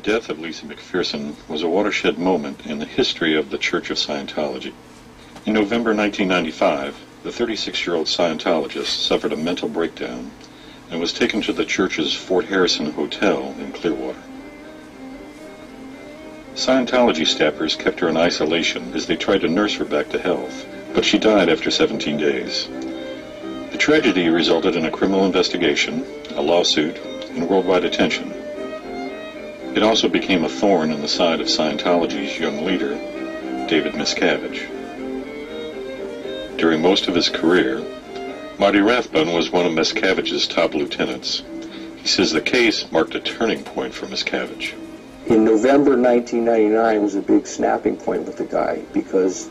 death of Lisa McPherson was a watershed moment in the history of the Church of Scientology. In November 1995, the 36-year-old Scientologist suffered a mental breakdown and was taken to the church's Fort Harrison Hotel in Clearwater. Scientology staffers kept her in isolation as they tried to nurse her back to health, but she died after 17 days. The tragedy resulted in a criminal investigation, a lawsuit, and worldwide attention. It also became a thorn in the side of Scientology's young leader, David Miscavige. During most of his career, Marty Rathbun was one of Miscavige's top lieutenants. He says the case marked a turning point for Miscavige. In November 1999 was a big snapping point with the guy because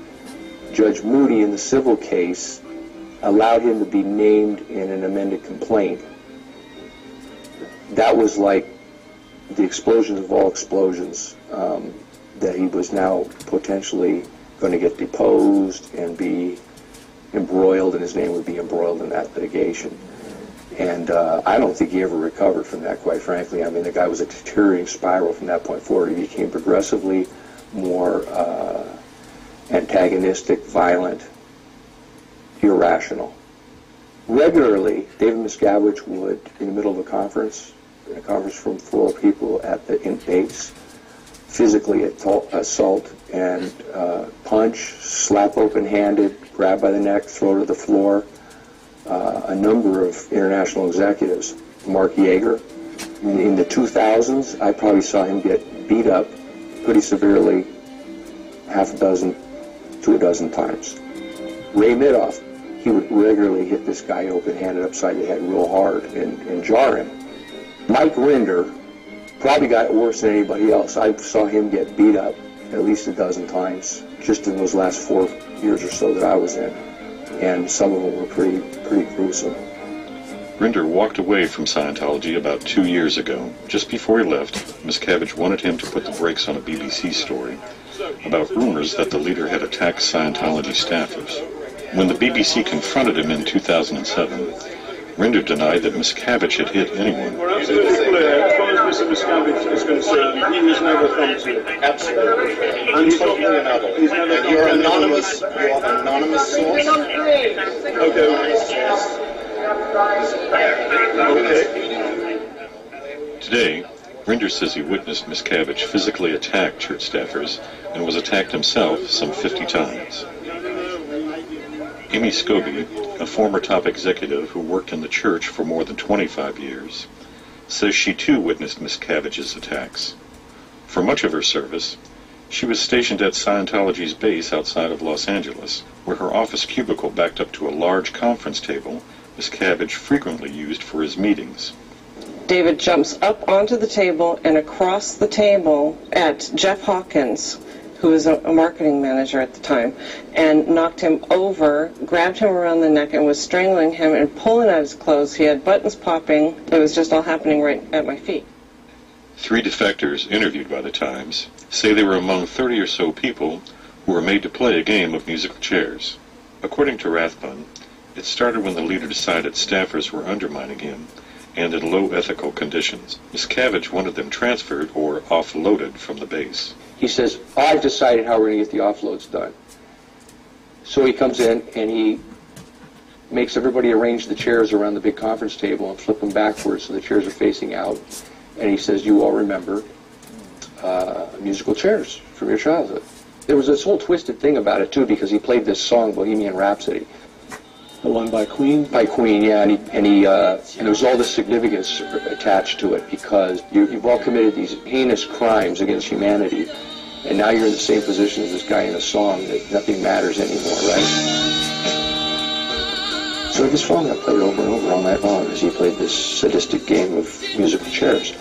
Judge Moody in the civil case allowed him to be named in an amended complaint. That was like the explosion of all explosions, that he was now potentially going to get deposed and be embroiled, and his name would be embroiled in that litigation. And I don't think he ever recovered from that, quite frankly. I mean, the guy was a deteriorating spiral from that point forward. He became progressively more antagonistic, violent, irrational. Regularly, David Miscavige would, in the middle of a conference room full of people at the base, physically assault and punch, slap open-handed, grab by the neck, throw to the floor, a number of international executives. Mark Yeager. In the 2000s, I probably saw him get beat up pretty severely half a dozen to a dozen times. Ray Midoff, he would regularly hit this guy open-handed upside the head real hard and jar him. Mike Rinder probably got it worse than anybody else. I saw him get beat up at least a dozen times just in those last 4 years or so that I was in. And some of them were pretty gruesome. Rinder walked away from Scientology about 2 years ago. Just before he left, Miscavige wanted him to put the brakes on a BBC story about rumors that the leader had attacked Scientology staffers. When the BBC confronted him in 2007, Rinder denied that Miscavige had hit anyone. Well, absolutely clear. As far as Mr. Miscavige is concerned, he was never come to. Absolutely. And he's totally another. He's never And you're anonymous. You're an anonymous source. Okay. Today, Rinder says he witnessed Miscavige physically attack church staffers and was attacked himself some 50 times. Amy Scobie, a former top executive who worked in the church for more than 25 years, says she too witnessed Miscavige's attacks. For much of her service, she was stationed at Scientology's base outside of Los Angeles, where her office cubicle backed up to a large conference table Miscavige frequently used for his meetings. David jumps up onto the table and across the table at Jeff Hawkins, who was a marketing manager at the time, and knocked him over, grabbed him around the neck, and was strangling him and pulling at his clothes. He had buttons popping. It was just all happening right at my feet. 3 defectors interviewed by the Times say they were among 30 or so people who were made to play a game of musical chairs. According to Rathbun, it started when the leader decided staffers were undermining him and in low ethical conditions. Miscavige wanted them transferred or offloaded from the base. He says, I've decided how we're going to get the offloads done. So he comes in and he makes everybody arrange the chairs around the big conference table and flip them backwards so the chairs are facing out. And he says, you all remember musical chairs from your childhood. There was this whole twisted thing about it, too, because he played this song, Bohemian Rhapsody. The one by Queen? By Queen, yeah, and there was all this significance attached to it because you've all committed these heinous crimes against humanity, and now you're in the same position as this guy in a song that nothing matters anymore, right? So this song got played over and over all night long as he played this sadistic game of musical chairs.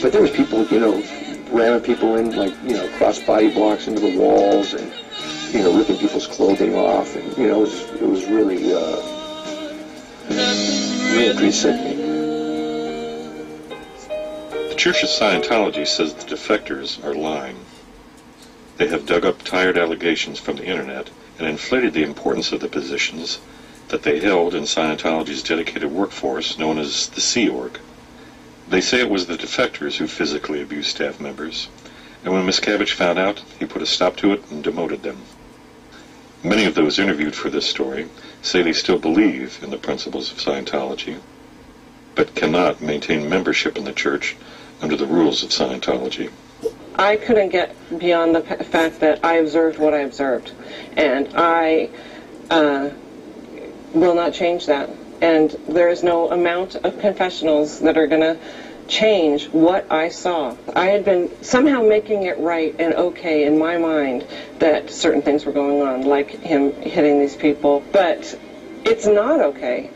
But there was people, ramming people in, cross body blocks into the walls and ripping people's clothing off, and it was really pretty sickening. The Church of Scientology says the defectors are lying. They have dug up tired allegations from the internet and inflated the importance of the positions that they held in Scientology's dedicated workforce known as the Sea Org. They say it was the defectors who physically abused staff members, and when Miscavige found out, he put a stop to it and demoted them. Many of those interviewed for this story say they still believe in the principles of Scientology, but cannot maintain membership in the church under the rules of Scientology. I couldn't get beyond the fact that I observed what I observed, and I will not change that. And there is no amount of confessionals that are going to change what I saw. I had been somehow making it right and okay in my mind that certain things were going on, like him hitting these people, but it's not okay.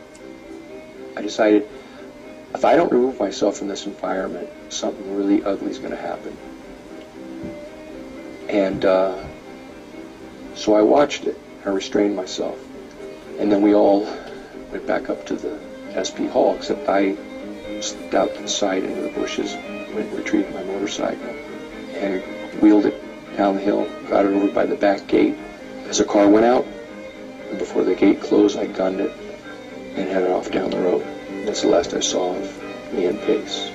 I decided, if I don't remove myself from this environment, something really ugly is going to happen. And so I watched it. I restrained myself. And then we all went back up to the SP hall, except I slipped out to the side into the bushes, went and retrieved my motorcycle, and wheeled it down the hill, got it over by the back gate. As the car went out, and before the gate closed, I gunned it and headed off down the road. That's the last I saw of me and Pace.